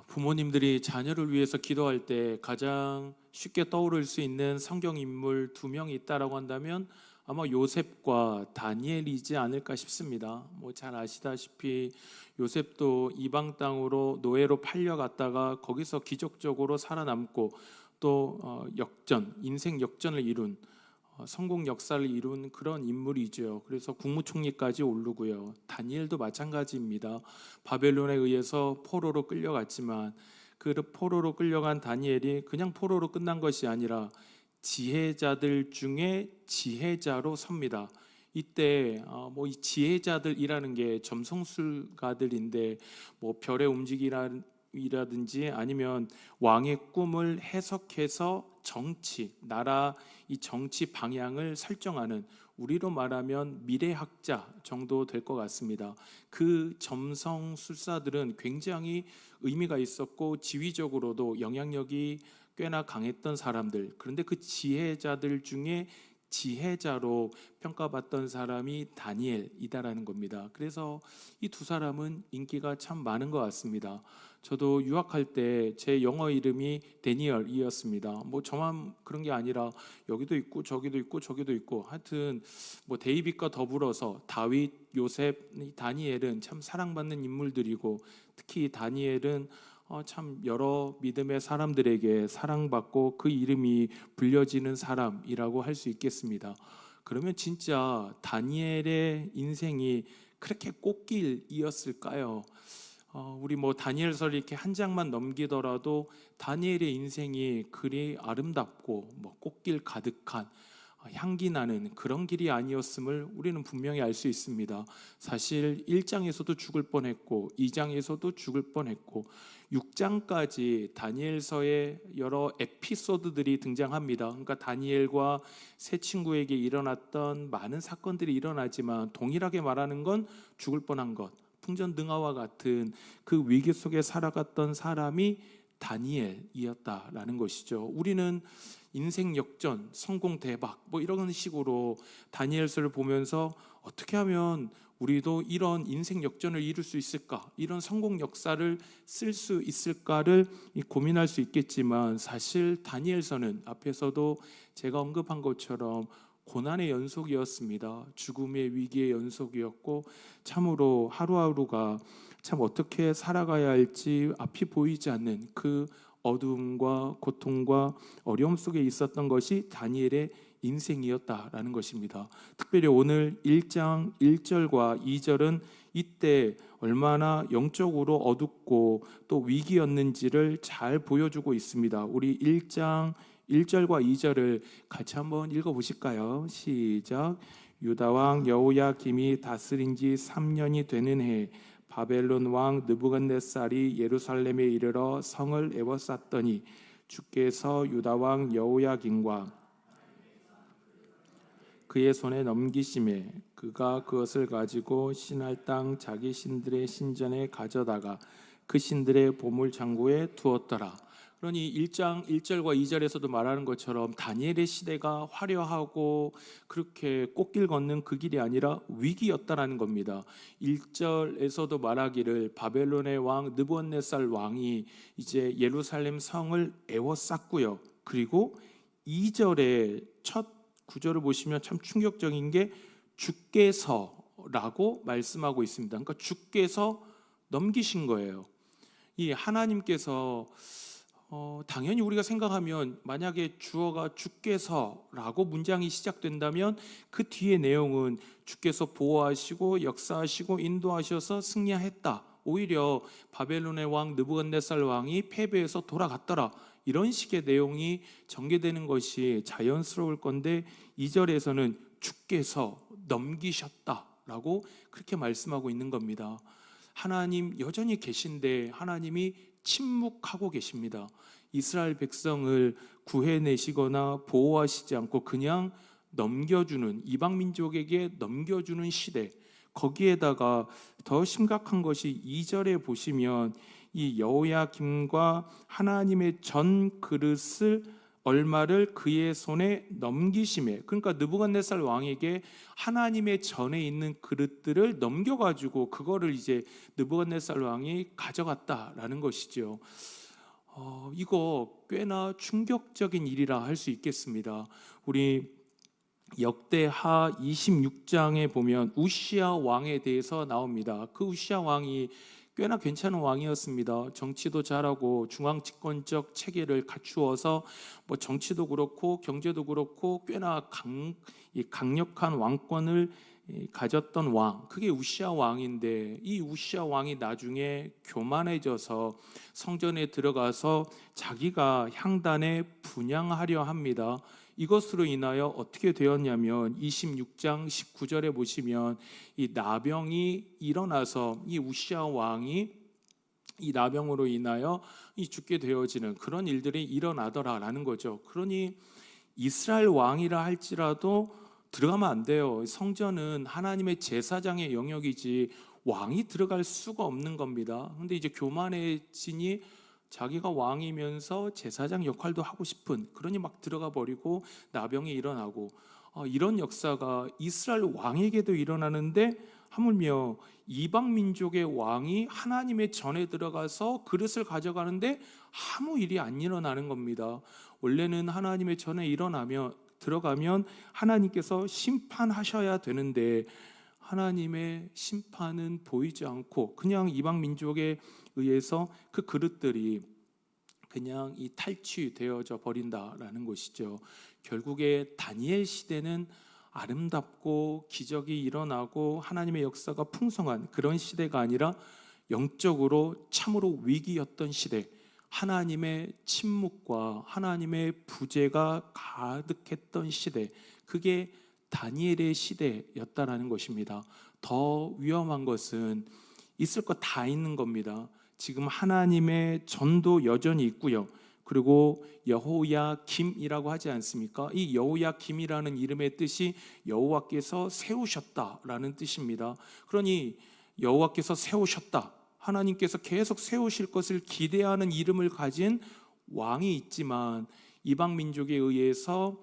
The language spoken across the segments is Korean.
부모님들이 자녀를 위해서 기도할 때 가장 쉽게 떠오를 수 있는 성경 인물 두 명이 있다라고 한다면 아마 요셉과 다니엘이지 않을까 싶습니다. 잘 아시다시피 요셉도 이방 땅으로 노예로 팔려갔다가 거기서 기적적으로 살아남고 또 인생 역전을 이룬 성공 역사를 이룬 그런 인물이죠. 그래서 국무총리까지 오르고요. 다니엘도 마찬가지입니다. 바벨론에 의해서 포로로 끌려갔지만 그 포로로 끌려간 다니엘이 그냥 포로로 끝난 것이 아니라 지혜자들 중에 지혜자로 섭니다. 이때 이 지혜자들이라는 게 점성술가들인데 별의 움직임이라든지 아니면 왕의 꿈을 해석해서 나라 이 정치 방향을 설정하는, 우리로 말하면 미래학자 정도 될 것 같습니다. 그 점성술사들은 굉장히 의미가 있었고 지위적으로도 영향력이 꽤나 강했던 사람들. 그런데 그 지혜자들 중에 지혜자로 평가받던 사람이 다니엘이다라는 겁니다. 그래서 이 두 사람은 인기가 참 많은 것 같습니다. 저도 유학할 때 제 영어 이름이 데니얼이었습니다. 저만 그런 게 아니라 여기도 있고 저기도 있고 저기도 있고, 하여튼 데이빗과 더불어서 다윗, 요셉, 다니엘은 참 사랑받는 인물들이고, 특히 다니엘은 참 여러 믿음의 사람들에게 사랑받고 그 이름이 불려지는 사람이라고 할 수 있겠습니다. 그러면 진짜 다니엘의 인생이 그렇게 꽃길이었을까요? 우리 다니엘서를 이렇게 한 장만 넘기더라도 다니엘의 인생이 그리 아름답고 꽃길 가득한 향기 나는 그런 길이 아니었음을 우리는 분명히 알 수 있습니다. 사실 1장에서도 죽을 뻔했고 2장에서도 죽을 뻔했고 6장까지 다니엘서에 여러 에피소드들이 등장합니다. 그러니까 다니엘과 세 친구에게 일어났던 많은 사건들이 일어나지만 동일하게 말하는 건 죽을 뻔한 것, 풍전등화와 같은 그 위기 속에 살아갔던 사람이 다니엘이었다라는 것이죠. 우리는 인생 역전, 성공 대박 이런 식으로 다니엘서를 보면서 어떻게 하면 우리도 이런 인생 역전을 이룰 수 있을까, 이런 성공 역사를 쓸 수 있을까를 고민할 수 있겠지만, 사실 다니엘서는 앞에서도 제가 언급한 것처럼 고난의 연속이었습니다. 죽음의 위기의 연속이었고, 참으로 하루하루가 참 어떻게 살아가야 할지 앞이 보이지 않는 그 어두움과 고통과 어려움 속에 있었던 것이 다니엘의 인생이었다라는 것입니다. 특별히 오늘 1장 1절과 2절은 이때 얼마나 영적으로 어둡고 또 위기였는지를 잘 보여주고 있습니다. 우리 1장 1절과 2절을 같이 한번 읽어보실까요? 시작. 유다 왕 여호야김이 다스린 지 3년이 되는 해 바벨론 왕 느부갓네살이 예루살렘에 이르러 성을 에워쌌더니 주께서 유다 왕 여호야김과 그의 손에 넘기심에 그가 그것을 가지고 신할 땅 자기 신들의 신전에 가져다가 그 신들의 보물 창고에 두었더라. 그러니 1장 1절과 2절에서도 말하는 것처럼 다니엘의 시대가 화려하고 그렇게 꽃길 걷는 그 길이 아니라 위기였다라는 겁니다. 1절에서도 말하기를 바벨론의 왕 느부갓네살 왕이 이제 예루살렘 성을 에워쌌고요. 그리고 2절의 첫 구절을 보시면 참 충격적인 게 주께서라고 말씀하고 있습니다. 그러니까 주께서 넘기신 거예요. 이 하나님께서 당연히 우리가 생각하면 만약에 주어가 주께서라고 문장이 시작된다면 그 뒤의 내용은 주께서 보호하시고 역사하시고 인도하셔서 승리했다, 오히려 바벨론의 왕 느부갓네살 왕이 패배해서 돌아갔더라, 이런 식의 내용이 전개되는 것이 자연스러울 건데 2절에서는 주께서 넘기셨다라고 그렇게 말씀하고 있는 겁니다. 하나님 여전히 계신데 하나님이 침묵하고 계십니다. 이스라엘 백성을 구해내시거나 보호하시지 않고 그냥 넘겨주는, 이방 민족에게 넘겨주는 시대, 거기에다가 더 심각한 것이 2절에 보시면 이 여호야김과 하나님의 전 그릇을 얼마를 그의 손에 넘기심에, 그러니까 느부갓네살 왕에게 하나님의 전에 있는 그릇들을 넘겨가지고 그거를 이제 느부갓네살 왕이 가져갔다라는 것이죠. 이거 꽤나 충격적인 일이라 할 수 있겠습니다. 우리 역대하 26장에 보면 우시야 왕에 대해서 나옵니다. 그 우시야 왕이 꽤나 괜찮은 왕이었습니다. 정치도 잘하고 중앙 집권적 체계를 갖추어서 뭐 정치도 그렇고 경제도 그렇고 꽤나 강력한 왕권을 가졌던 왕, 그게 우시야 왕인데, 이 우시야 왕이 나중에 교만해져서 성전에 들어가서 자기가 향단에 분향하려 합니다. 이것으로 인하여 어떻게 되었냐면 26장 19절에 보시면 이 나병이 일어나서 이 우시야 왕이 이 나병으로 인하여 이 죽게 되어지는 그런 일들이 일어나더라라는 거죠. 그러니 이스라엘 왕이라 할지라도 들어가면 안 돼요. 성전은 하나님의 제사장의 영역이지 왕이 들어갈 수가 없는 겁니다. 근데 이제 교만해지니 자기가 왕이면서 제사장 역할도 하고 싶은, 그러니 막 들어가 버리고 나병이 일어나고, 이런 역사가 이스라엘 왕에게도 일어나는데 하물며 이방 민족의 왕이 하나님의 전에 들어가서 그릇을 가져가는데 아무 일이 안 일어나는 겁니다. 원래는 하나님의 전에 들어가면 하나님께서 심판하셔야 되는데 하나님의 심판은 보이지 않고 그냥 이방 민족에 의해서 그 그릇들이 그냥 이 탈취되어져 버린다라는 것이죠. 결국에 다니엘 시대는 아름답고 기적이 일어나고 하나님의 역사가 풍성한 그런 시대가 아니라 영적으로 참으로 위기였던 시대, 하나님의 침묵과 하나님의 부재가 가득했던 시대, 그게 다니엘의 시대였다라는 것입니다. 더 위험한 것은 있을 것 다 있는 겁니다. 지금 하나님의 전도 여전히 있고요. 그리고 여호야김이라고 하지 않습니까? 이 여호야김이라는 이름의 뜻이 여호와께서 세우셨다라는 뜻입니다. 그러니 여호와께서 세우셨다, 하나님께서 계속 세우실 것을 기대하는 이름을 가진 왕이 있지만 이방 민족에 의해서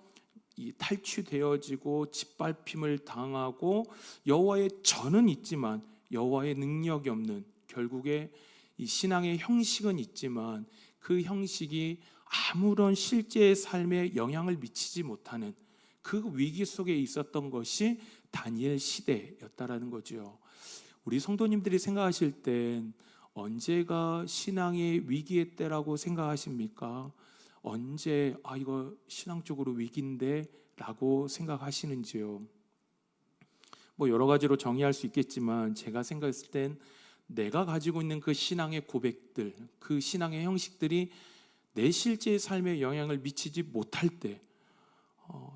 탈취되어지고 짓밟힘을 당하고 여호와의 전은 있지만 여호와의 능력이 없는, 결국에 이 신앙의 형식은 있지만 그 형식이 아무런 실제의 삶에 영향을 미치지 못하는 그 위기 속에 있었던 것이 다니엘 시대였다라는 거죠. 우리 성도님들이 생각하실 땐 언제가 신앙의 위기의 때라고 생각하십니까? 언제 이거 신앙적으로 위기인데 라고 생각하시는지요? 뭐 여러 가지로 정의할 수 있겠지만 제가 생각했을 땐 내가 가지고 있는 그 신앙의 고백들, 그 신앙의 형식들이 내 실제의 삶에 영향을 미치지 못할 때,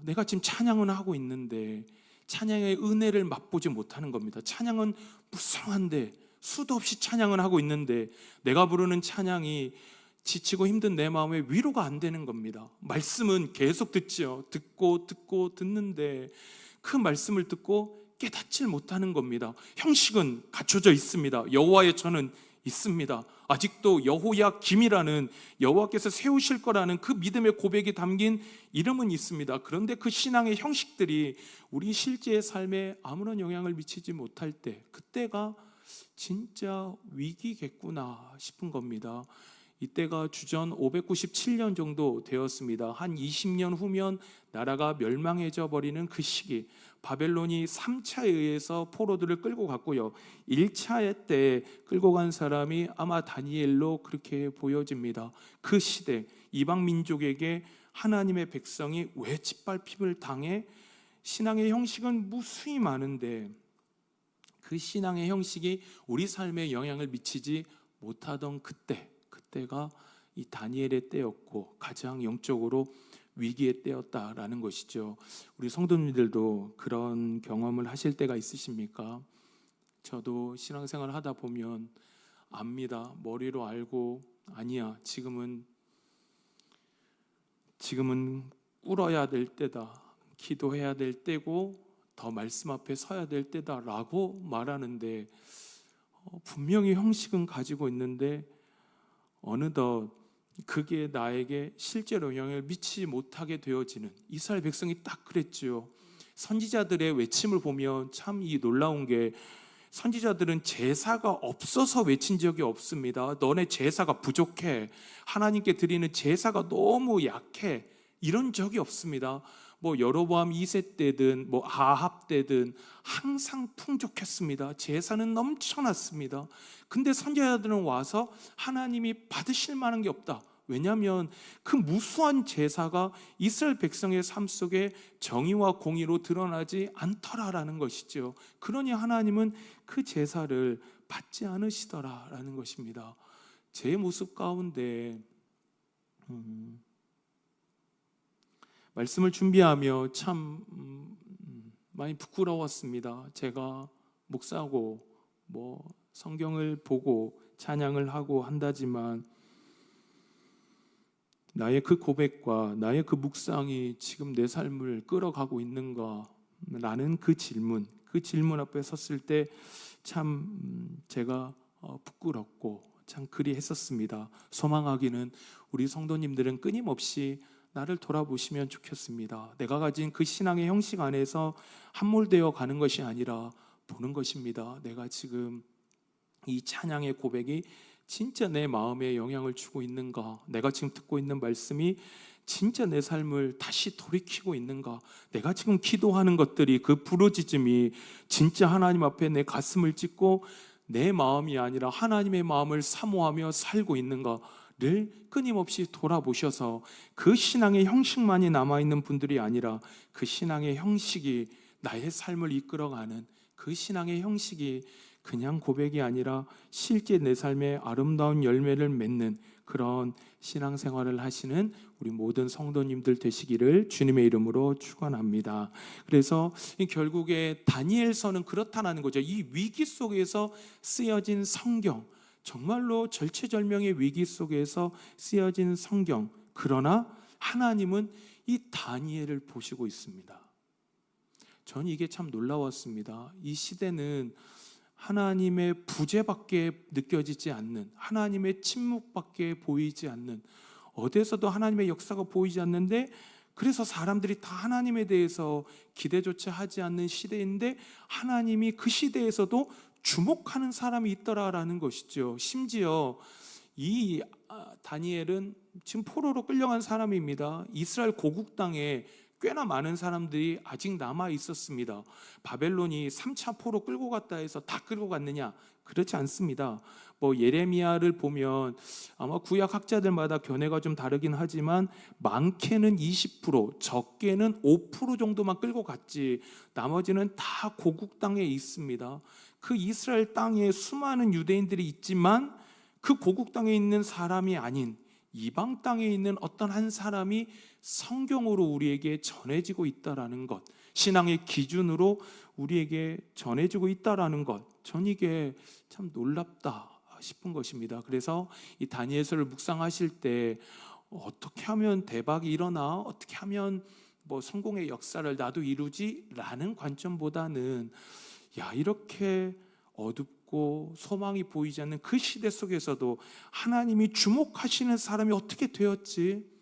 내가 지금 찬양은 하고 있는데 찬양의 은혜를 맛보지 못하는 겁니다. 찬양은 무성한데 수도 없이 찬양은 하고 있는데 내가 부르는 찬양이 지치고 힘든 내 마음에 위로가 안 되는 겁니다. 말씀은 계속 듣지요. 듣고 듣는데 그 말씀을 듣고 깨닫질 못하는 겁니다. 형식은 갖춰져 있습니다. 여호와의 전은 있습니다. 아직도 여호야김이라는 여호와께서 세우실 거라는 그 믿음의 고백이 담긴 이름은 있습니다. 그런데 그 신앙의 형식들이 우리 실제의 삶에 아무런 영향을 미치지 못할 때, 그때가 진짜 위기겠구나 싶은 겁니다. 이때가 주전 597년 정도 되었습니다. 한 20년 후면 나라가 멸망해져 버리는 그 시기, 바벨론이 3차에 의해서 포로들을 끌고 갔고요. 1차 때 끌고 간 사람이 아마 다니엘로 그렇게 보여집니다. 그 시대, 이방 민족에게 하나님의 백성이 왜 짓밟힘을 당해? 신앙의 형식은 무수히 많은데 그 신앙의 형식이 우리 삶에 영향을 미치지 못하던 그때가 이 다니엘의 때였고 가장 영적으로 위기의 때였다라는 것이죠. 우리 성도님들도 그런 경험을 하실 때가 있으십니까? 저도 신앙생활을 하다 보면 압니다. 머리로 알고, 아니야, 지금은 울어야 될 때다, 기도해야 될 때고 더 말씀 앞에 서야 될 때다라고 말하는데 분명히 형식은 가지고 있는데 어느덧 그게 나에게 실제로 영향을 미치지 못하게 되어지는, 이스라엘 백성이 딱 그랬지요. 선지자들의 외침을 보면 참 이 놀라운 게, 선지자들은 제사가 없어서 외친 적이 없습니다. 너네 제사가 부족해, 하나님께 드리는 제사가 너무 약해, 이런 적이 없습니다. 뭐 여로보암 2세 때든 뭐 아합 때든 항상 풍족했습니다. 제사는 넘쳐났습니다. 근데 선지자들은 와서 하나님이 받으실 만한 게 없다. 왜냐하면 그 무수한 제사가 이스라엘 백성의 삶 속에 정의와 공의로 드러나지 않더라라는 것이죠. 그러니 하나님은 그 제사를 받지 않으시더라라는 것입니다. 제 모습 가운데 말씀을 준비하며 참 많이 부끄러웠습니다. 제가 목사고 뭐 성경을 보고 찬양을 하고 한다지만 나의 그 고백과 나의 그 묵상이 지금 내 삶을 끌어가고 있는가 라는 그 질문 앞에 섰을 때 참 제가 부끄럽고 참 그리 했었습니다. 소망하기는 우리 성도님들은 끊임없이 나를 돌아보시면 좋겠습니다. 내가 가진 그 신앙의 형식 안에서 함몰되어 가는 것이 아니라 보는 것입니다. 내가 지금 이 찬양의 고백이 진짜 내 마음에 영향을 주고 있는가? 내가 지금 듣고 있는 말씀이 진짜 내 삶을 다시 돌이키고 있는가? 내가 지금 기도하는 것들이, 그 부르짖음이 진짜 하나님 앞에 내 가슴을 찢고 내 마음이 아니라 하나님의 마음을 사모하며 살고 있는가를 끊임없이 돌아보셔서, 그 신앙의 형식만이 남아있는 분들이 아니라 그 신앙의 형식이 나의 삶을 이끌어가는, 그 신앙의 형식이 그냥 고백이 아니라 실제 내 삶에 아름다운 열매를 맺는 그런 신앙생활을 하시는 우리 모든 성도님들 되시기를 주님의 이름으로 축원합니다. 그래서 결국에 다니엘서는 그렇다는 거죠. 이 위기 속에서 쓰여진 성경, 정말로 절체절명의 위기 속에서 쓰여진 성경, 그러나 하나님은 이 다니엘을 보시고 있습니다. 저는 이게 참 놀라웠습니다. 이 시대는 하나님의 부재밖에 느껴지지 않는, 하나님의 침묵밖에 보이지 않는, 어디에서도 하나님의 역사가 보이지 않는데, 그래서 사람들이 다 하나님에 대해서 기대조차 하지 않는 시대인데 하나님이 그 시대에서도 주목하는 사람이 있더라라는 것이죠. 심지어 이 다니엘은 지금 포로로 끌려간 사람입니다. 이스라엘 고국 땅에 꽤나 많은 사람들이 아직 남아 있었습니다. 바벨론이 3차 포로 끌고 갔다 해서 다 끌고 갔느냐? 그렇지 않습니다. 뭐 예레미야를 보면 아마 구약 학자들마다 견해가 좀 다르긴 하지만 많게는 20%, 적게는 5% 정도만 끌고 갔지 나머지는 다 고국 땅에 있습니다. 그 이스라엘 땅에 수많은 유대인들이 있지만 그 고국 땅에 있는 사람이 아닌 이방 땅에 있는 어떤 한 사람이 성경으로 우리에게 전해지고 있다라는 것, 신앙의 기준으로 우리에게 전해지고 있다라는 것, 전 이게 참 놀랍다 싶은 것입니다. 그래서 이 다니엘서를 묵상하실 때 어떻게 하면 대박이 일어나, 어떻게 하면 뭐 성공의 역사를 나도 이루지? 라는 관점보다는 이렇게 어둡고 소망이 보이지 않는 그 시대 속에서도 하나님이 주목하시는 사람이 어떻게 되었지?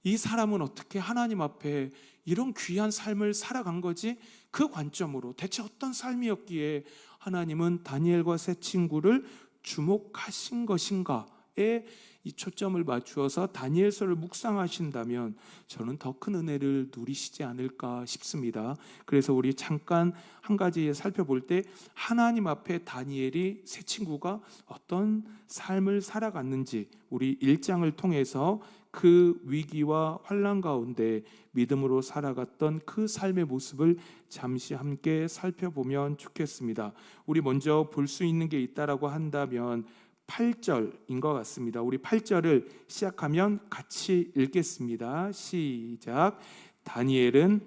이 사람은 어떻게 하나님 앞에 이런 귀한 삶을 살아간 거지? 그 관점으로 대체 어떤 삶이었기에 하나님은 다니엘과 세 친구를 주목하신 것인가에 이 초점을 맞추어서 다니엘서를 묵상하신다면 저는 더 큰 은혜를 누리시지 않을까 싶습니다. 그래서 우리 잠깐 한 가지 살펴볼 때 하나님 앞에 다니엘이 세 친구가 어떤 삶을 살아갔는지 우리 1장을 통해서 그 위기와 환난 가운데 믿음으로 살아갔던 그 삶의 모습을 잠시 함께 살펴보면 좋겠습니다. 우리 먼저 볼 수 있는 게 있다라고 한다면 8절인 것 같습니다. 우리 8절을 시작하면 같이 읽겠습니다. 시작. 다니엘은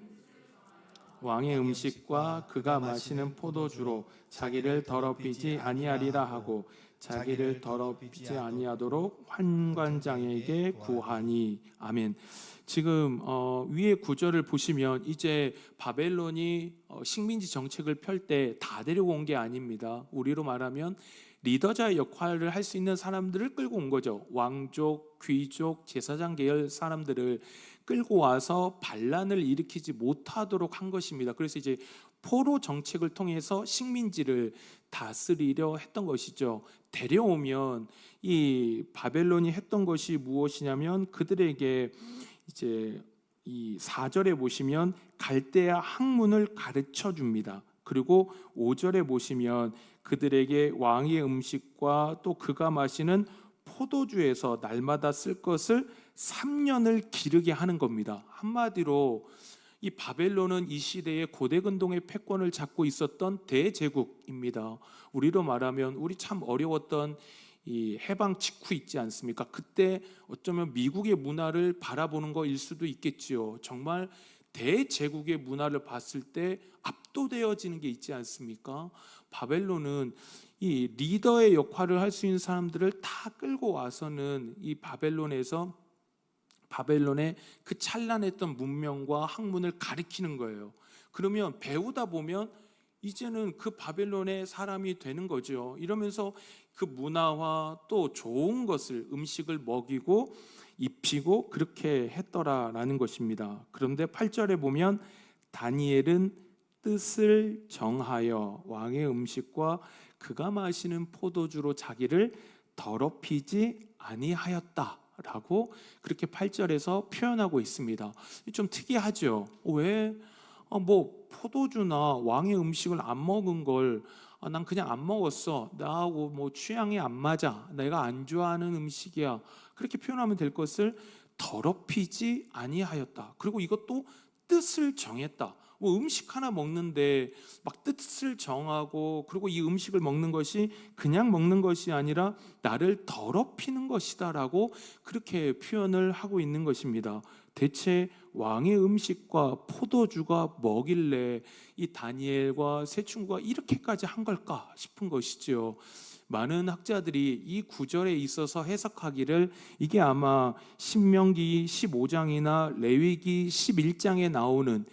왕의 음식과 그가 마시는 포도주로 자기를 더럽히지 아니하리라 하고 자기를 더럽히지 아니하도록 환관장에게 구하니. 아멘. 지금 위에 구절을 보시면 이제 바벨론이 식민지 정책을 펼 때 다 데려온 게 아닙니다. 우리로 말하면 리더자의 역할을 할 수 있는 사람들을 끌고 온 거죠. 왕족, 귀족, 제사장 계열 사람들을 끌고 와서 반란을 일으키지 못하도록 한 것입니다. 그래서 이제 포로 정책을 통해서 식민지를 다스리려 했던 것이죠. 데려오면 이 바벨론이 했던 것이 무엇이냐면 그들에게 이제 이 4절에 보시면 갈대아 학문을 가르쳐 줍니다. 그리고 5절에 보시면 그들에게 왕의 음식과 또 그가 마시는 포도주에서 날마다 쓸 것을 3년을 기르게 하는 겁니다. 한마디로 이 바벨론은 이 시대에 고대 근동의 패권을 잡고 있었던 대제국입니다. 우리로 말하면 우리 참 어려웠던 이 해방 직후 있지 않습니까? 그때 어쩌면 미국의 문화를 바라보는 거일 수도 있겠지요. 정말 대제국의 문화를 봤을 때 압도되어지는 게 있지 않습니까? 바벨론은 이 리더의 역할을 할 수 있는 사람들을 다 끌고 와서는 이 바벨론의 그 찬란했던 문명과 학문을 가리키는 거예요. 그러면 배우다 보면 이제는 그 바벨론의 사람이 되는 거죠. 이러면서 그 문화와 또 좋은 것을 음식을 먹이고 입히고 그렇게 했더라라는 것입니다. 그런데 8절에 보면 다니엘은 뜻을 정하여 왕의 음식과 그가 마시는 포도주로 자기를 더럽히지 아니하였다라고 그렇게 8절에서 표현하고 있습니다. 좀 특이하죠. 왜? 뭐 포도주나 왕의 음식을 안 먹은 걸 난 그냥 안 먹었어. 나하고 뭐 취향이 안 맞아. 내가 안 좋아하는 음식이야. 그렇게 표현하면 될 것을 더럽히지 아니하였다. 그리고 이것도 뜻을 정했다. 뭐 음식 하나 먹는데 막 뜻을 정하고 그리고 이 음식을 먹는 것이 그냥 먹는 것이 아니라 나를 더럽히는 것이다라고 그렇게 표현을 하고 있는 것입니다. 대체 왕의 음식과 포도주가 뭐길래 이 다니엘과 세 친구가 이렇게까지 한 걸까 싶은 것이죠. 많은 학자들이 이 구절에 있어서 해석하기를 이게 아마 신명기 15장이나 레위기 11장에 나오는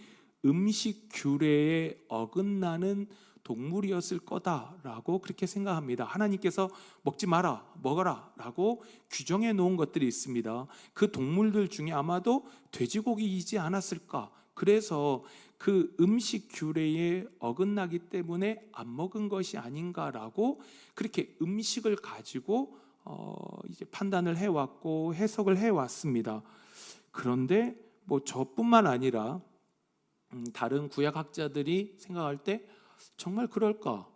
음식 규례에 어긋나는 동물이었을 거다라고 그렇게 생각합니다. 하나님께서 먹지 마라, 먹어라 라고 규정해 놓은 것들이 있습니다. 그 동물들 중에 아마도 돼지고기이지 않았을까. 그래서 그 음식 규례에 어긋나기 때문에 안 먹은 것이 아닌가라고 그렇게 음식을 가지고 이제 판단을 해왔고 해석을 해왔습니다. 그런데 뭐 저뿐만 아니라 다른 구약학자들이 생각할 때 정말 그럴까?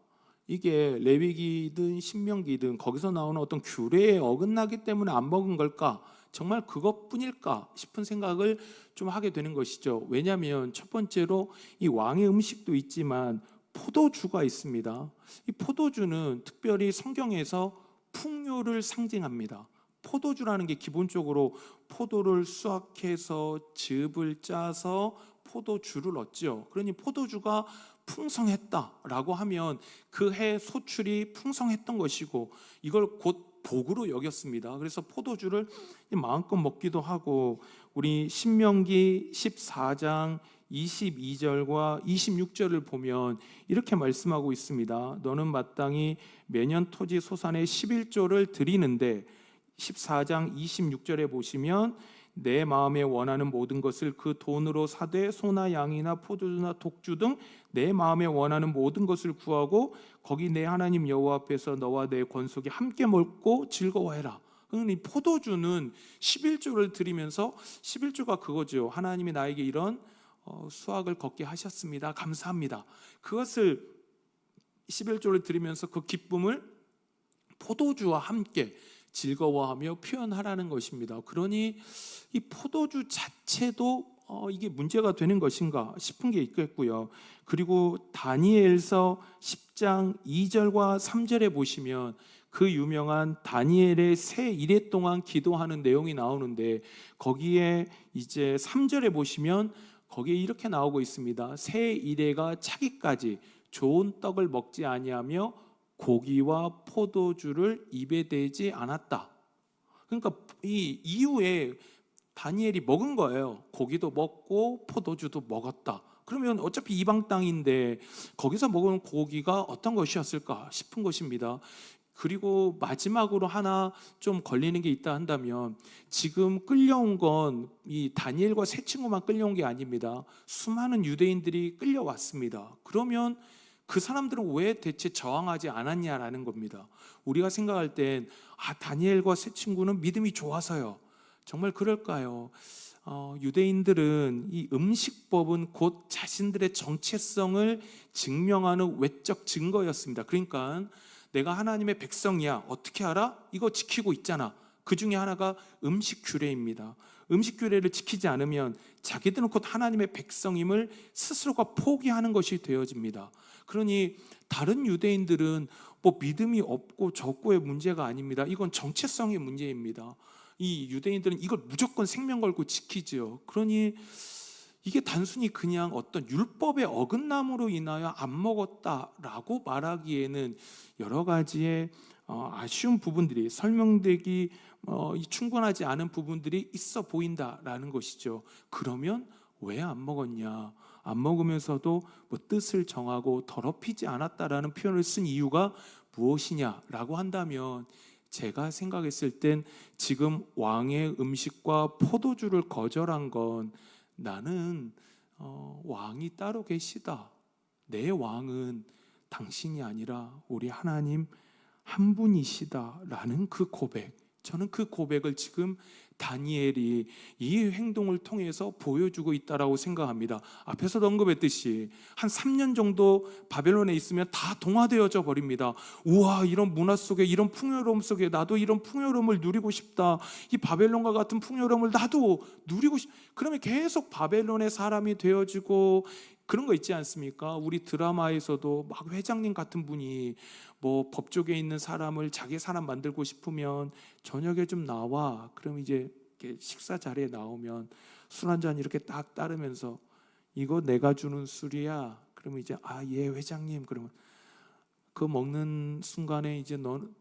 이게 레위기든 신명기든 거기서 나오는 어떤 규례에 어긋나기 때문에 안 먹은 걸까? 정말 그것뿐일까 싶은 생각을 좀 하게 되는 것이죠. 왜냐하면 첫 번째로 이 왕의 음식도 있지만 포도주가 있습니다. 이 포도주는 특별히 성경에서 풍요를 상징합니다. 포도주라는 게 기본적으로 포도를 수확해서 즙을 짜서 포도주를 얻죠. 그러니 포도주가 풍성했다라고 하면 그 해 소출이 풍성했던 것이고 이걸 곧 복으로 여겼습니다. 그래서 포도주를 마음껏 먹기도 하고 우리 신명기 14장 22절과 26절을 보면 이렇게 말씀하고 있습니다. 너는 마땅히 매년 토지 소산의 11조를 드리는데 14장 26절에 보시면 내 마음에 원하는 모든 것을 그 돈으로 사되 소나 양이나 포도주나 독주 등 내 마음에 원하는 모든 것을 구하고 거기 내 하나님 여호와 앞에서 너와 내 권속이 함께 먹고 즐거워해라. 그러니 포도주는 11조를 드리면서 11조가 그거죠. 하나님이 나에게 이런 수확을 걷게 하셨습니다. 감사합니다. 그것을 11조를 드리면서 그 기쁨을 포도주와 함께 즐거워하며 표현하라는 것입니다. 그러니 이 포도주 자체도 이게 문제가 되는 것인가 싶은 게 있겠고요. 그리고 다니엘서 10장 2절과 3절에 보시면 그 유명한 다니엘의 새 이래 동안 기도하는 내용이 나오는데 거기에 이제 3절에 보시면 거기에 이렇게 나오고 있습니다. 새 이래가 차기까지 좋은 떡을 먹지 아니하며 고기와 포도주를 입에 대지 않았다. 그러니까 이 이후에 다니엘이 먹은 거예요. 고기도 먹고 포도주도 먹었다. 그러면 어차피 이방 땅인데 거기서 먹은 고기가 어떤 것이었을까 싶은 것입니다. 그리고 마지막으로 하나 좀 걸리는 게 있다 한다면, 지금 끌려온 건 이 다니엘과 세 친구만 끌려온 게 아닙니다. 수많은 유대인들이 끌려왔습니다. 그러면 그 사람들은 왜 대체 저항하지 않았냐라는 겁니다. 우리가 생각할 땐 다니엘과 세 친구는 믿음이 좋아서요. 정말 그럴까요? 유대인들은 이 음식법은 곧 자신들의 정체성을 증명하는 외적 증거였습니다. 그러니까 내가 하나님의 백성이야. 어떻게 알아? 이거 지키고 있잖아. 그 중에 하나가 음식 규례입니다. 음식 규례를 지키지 않으면 자기들은 곧 하나님의 백성임을 스스로가 포기하는 것이 되어집니다. 그러니 다른 유대인들은 뭐 믿음이 없고 적고의 문제가 아닙니다. 이건 정체성의 문제입니다. 이 유대인들은 이걸 무조건 생명 걸고 지키지요. 그러니 이게 단순히 그냥 어떤 율법의 어긋남으로 인하여 안 먹었다라고 말하기에는 여러 가지의 아쉬운 부분들이, 설명되기 충분하지 않은 부분들이 있어 보인다라는 것이죠. 그러면 왜 안 먹었냐? 안 먹으면서도 뭐 뜻을 정하고 더럽히지 않았다라는 표현을 쓴 이유가 무엇이냐라고 한다면, 제가 생각했을 땐 지금 왕의 음식과 포도주를 거절한 건, 나는 왕이 따로 계시다. 내 왕은 당신이 아니라 우리 하나님 한 분이시다라는 그 고백, 저는 그 고백을 지금 다니엘이 이 행동을 통해서 보여주고 있다라고 생각합니다. 앞에서도 언급했듯이 한 3년 정도 바벨론에 있으면 다 동화되어져 버립니다. 우와, 이런 문화 속에, 이런 풍요로움 속에 나도 이런 풍요로움을 누리고 싶다. 이 바벨론과 같은 풍요로움을 나도 누리고 그러면 계속 바벨론의 사람이 되어지고, 그런 거 있지 않습니까? 우리 드라마에서도 막 회장님 같은 분이 뭐 법조계에 있는 사람을 자기 사람 만들고 싶으면 저녁에 좀 나와. 그럼 이제 식사 자리에 나오면 술 한 잔 이렇게 딱 따르면서, 이거 내가 주는 술이야. 그러면 이제 예 회장님. 그러면 그 먹는 순간에 이제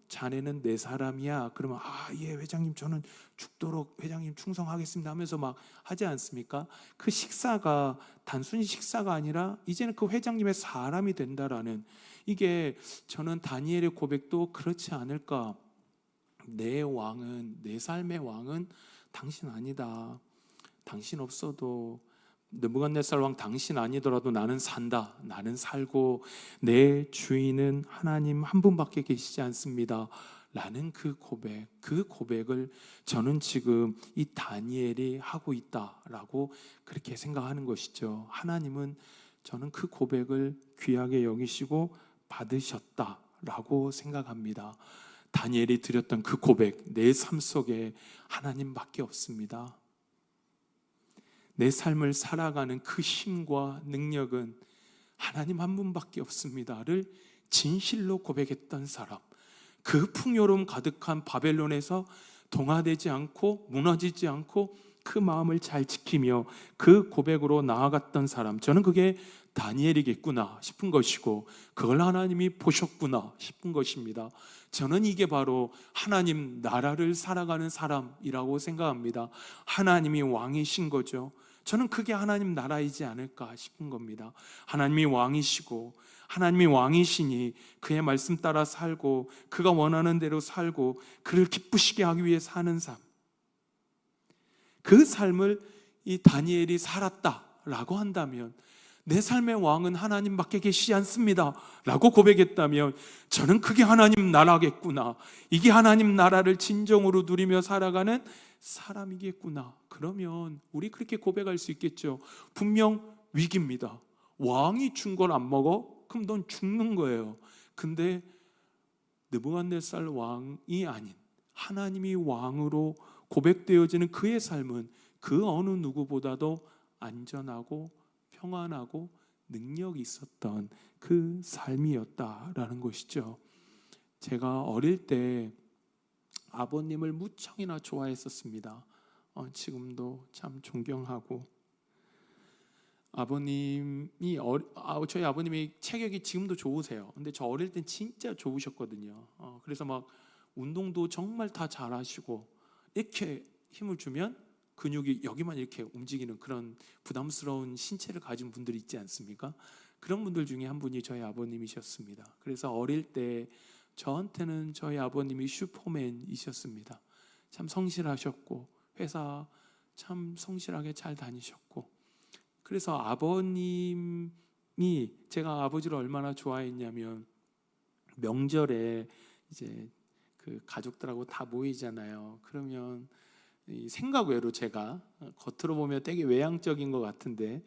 자네는 내 사람이야. 그러면 예 회장님, 저는 죽도록 회장님 충성하겠습니다 하면서 막 하지 않습니까? 그 식사가 단순히 식사가 아니라 이제는 그 회장님의 사람이 된다라는, 이게 저는 다니엘의 고백도 그렇지 않을까. 내 왕은, 내 삶의 왕은 당신 아니다. 당신 없어도, 느부갓네살 왕 당신 아니더라도 나는 산다. 나는 살고 내 주인은 하나님 한 분밖에 계시지 않습니다 라는 그 고백, 그 고백을 저는 지금 이 다니엘이 하고 있다라고 그렇게 생각하는 것이죠. 하나님은, 저는 그 고백을 귀하게 여기시고 받으셨다라고 생각합니다. 다니엘이 드렸던 그 고백, 내 삶 속에 하나님밖에 없습니다. 내 삶을 살아가는 그 힘과 능력은 하나님 한 분밖에 없습니다를 진실로 고백했던 사람, 그 풍요로움 가득한 바벨론에서 동화되지 않고 무너지지 않고 그 마음을 잘 지키며 그 고백으로 나아갔던 사람, 저는 그게 다니엘이겠구나 싶은 것이고, 그걸 하나님이 보셨구나 싶은 것입니다. 저는 이게 바로 하나님 나라를 살아가는 사람이라고 생각합니다. 하나님이 왕이신 거죠. 저는 그게 하나님 나라이지 않을까 싶은 겁니다. 하나님이 왕이시고, 하나님이 왕이시니 그의 말씀 따라 살고, 그가 원하는 대로 살고, 그를 기쁘시게 하기 위해 사는 삶, 그 삶을 이 다니엘이 살았다라고 한다면, 내 삶의 왕은 하나님밖에 계시지 않습니다 라고 고백했다면, 저는 그게 하나님 나라겠구나, 이게 하나님 나라를 진정으로 누리며 살아가는 사람이겠구나. 그러면 우리 그렇게 고백할 수 있겠죠. 분명 위기입니다. 왕이 준 걸 안 먹어? 그럼 넌 죽는 거예요. 근데 느부갓네살 왕이 아닌 하나님이 왕으로 고백되어지는 그의 삶은 그 어느 누구보다도 안전하고 평안하고 능력이 있었던 그 삶이었다라는 것이죠. 제가 어릴 때 아버님을 무척이나 좋아했었습니다. 지금도 참 존경하고, 저희 아버님이 체격이 지금도 좋으세요. 근데 저 어릴 땐 진짜 좋으셨거든요. 그래서 막 운동도 정말 다 잘하시고, 이렇게 힘을 주면 근육이 여기만 이렇게 움직이는 그런 부담스러운 신체를 가진 분들이 있지 않습니까? 그런 분들 중에 한 분이 저희 아버님이셨습니다. 그래서 어릴 때 저한테는 저희 아버님이 슈퍼맨이셨습니다. 참 성실하셨고 회사 참 성실하게 잘 다니셨고, 그래서 아버님이, 제가 아버지를 얼마나 좋아했냐면 명절에 이제 그 가족들하고 다 모이잖아요. 그러면 이 생각 외로 제가 겉으로 보면 되게 외향적인 것 같은데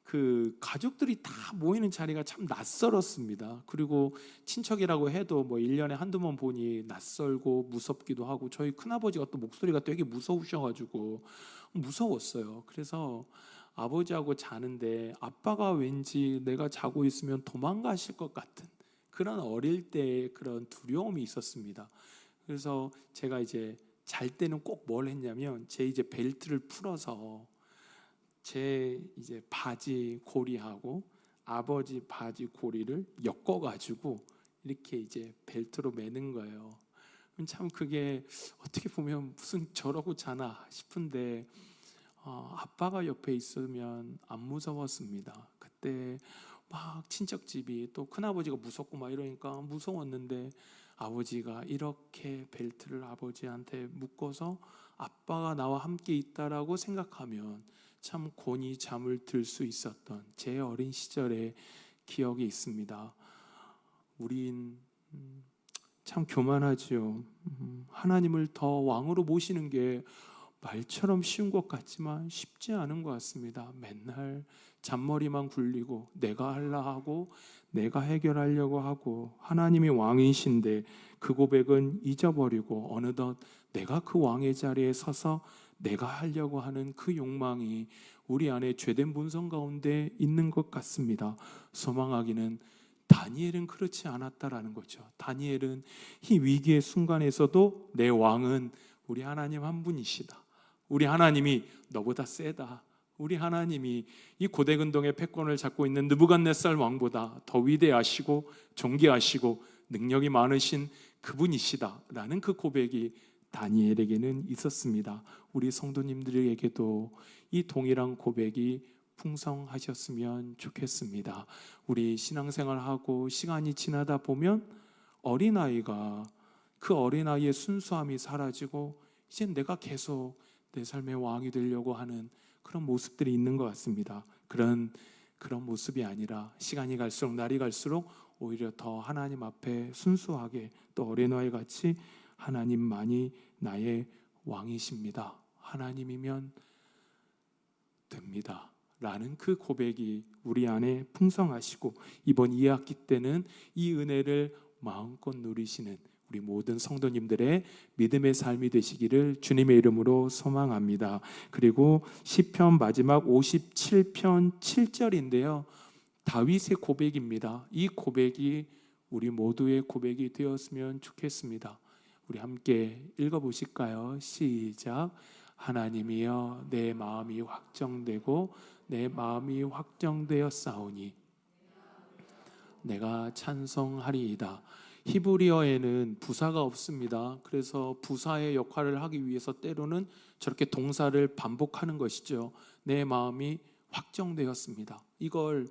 그 가족들이 다 모이는 자리가 참 낯설었습니다. 그리고 친척이라고 해도 뭐 1년에 한두 번 보니 낯설고 무섭기도 하고, 저희 큰아버지가 또 목소리가 되게 무서우셔가지고 무서웠어요. 그래서 아버지하고 자는데 아빠가 왠지 내가 자고 있으면 도망가실 것 같은 그런 어릴 때의 그런 두려움이 있었습니다. 그래서 제가 이제 잘 때는 꼭 뭘 했냐면 제 이제 벨트를 풀어서 제 이제 바지 고리하고 아버지 바지 고리를 엮어가지고 이렇게 이제 벨트로 매는 거예요. 참 그게 어떻게 보면 무슨 저러고 자나 싶은데 아빠가 옆에 있으면 안 무서웠습니다. 그때 막 친척집이 또 큰아버지가 무섭고 막 이러니까 무서웠는데 아버지가 이렇게 벨트를 아버지한테 묶어서 아빠가 나와 함께 있다라고 생각하면 참 곤히 잠을 들 수 있었던 제 어린 시절의 기억이 있습니다. 우린 참 교만하지요. 하나님을 더 왕으로 모시는 게 말처럼 쉬운 것 같지만 쉽지 않은 것 같습니다. 맨날 잔머리만 굴리고 내가 하려 하고 내가 해결하려고 하고, 하나님이 왕이신데 그 고백은 잊어버리고 어느덧 내가 그 왕의 자리에 서서 내가 하려고 하는 그 욕망이 우리 안에 죄된 본성 가운데 있는 것 같습니다. 소망하기는 다니엘은 그렇지 않았다라는 거죠. 다니엘은 이 위기의 순간에서도 내 왕은 우리 하나님 한 분이시다. 우리 하나님이 너보다 세다. 우리 하나님이 이 고대근동의 패권을 잡고 있는 느부갓네살 왕보다 더 위대하시고 존귀하시고 능력이 많으신 그분이시다라는 그 고백이 다니엘에게는 있었습니다. 우리 성도님들에게도 이 동일한 고백이 풍성하셨으면 좋겠습니다. 우리 신앙생활하고 시간이 지나다 보면 어린아이가 그 어린아이의 순수함이 사라지고 이제 내가 계속 내 삶의 왕이 되려고 하는 그런 모습들이 있는 것 같습니다. 그런 모습이 아니라 시간이 갈수록 날이 갈수록 오히려 더 하나님 앞에 순수하게 또 어린아이 같이 하나님만이 나의 왕이십니다. 하나님이면 됩니다. 라는 그 고백이 우리 안에 풍성하시고 이번 2학기 때는 이 은혜를 마음껏 누리시는 우리 모든 성도님들의 믿음의 삶이 되시기를 주님의 이름으로 소망합니다. 그리고 시편 마지막 57편 7절인데요. 다윗의 고백입니다. 이 고백이 우리 모두의 고백이 되었으면 좋겠습니다. 우리 함께 읽어보실까요? 시작. 하나님이여 내 마음이 확정되고 내 마음이 확정되었사오니 내가 찬송하리이다. 히브리어에는 부사가 없습니다. 그래서 부사의 역할을 하기 위해서 때로는 저렇게 동사를 반복하는 것이죠. 내 마음이 확정되었습니다. 이걸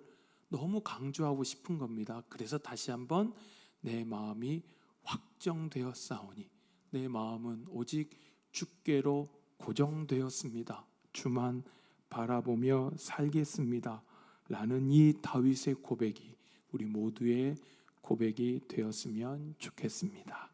너무 강조하고 싶은 겁니다. 그래서 다시 한번 내 마음이 확정되었사오니 내 마음은 오직 주께로 고정되었습니다. 주만 바라보며 살겠습니다. 라는 이 다윗의 고백이 우리 모두의 고백이 되었으면 좋겠습니다.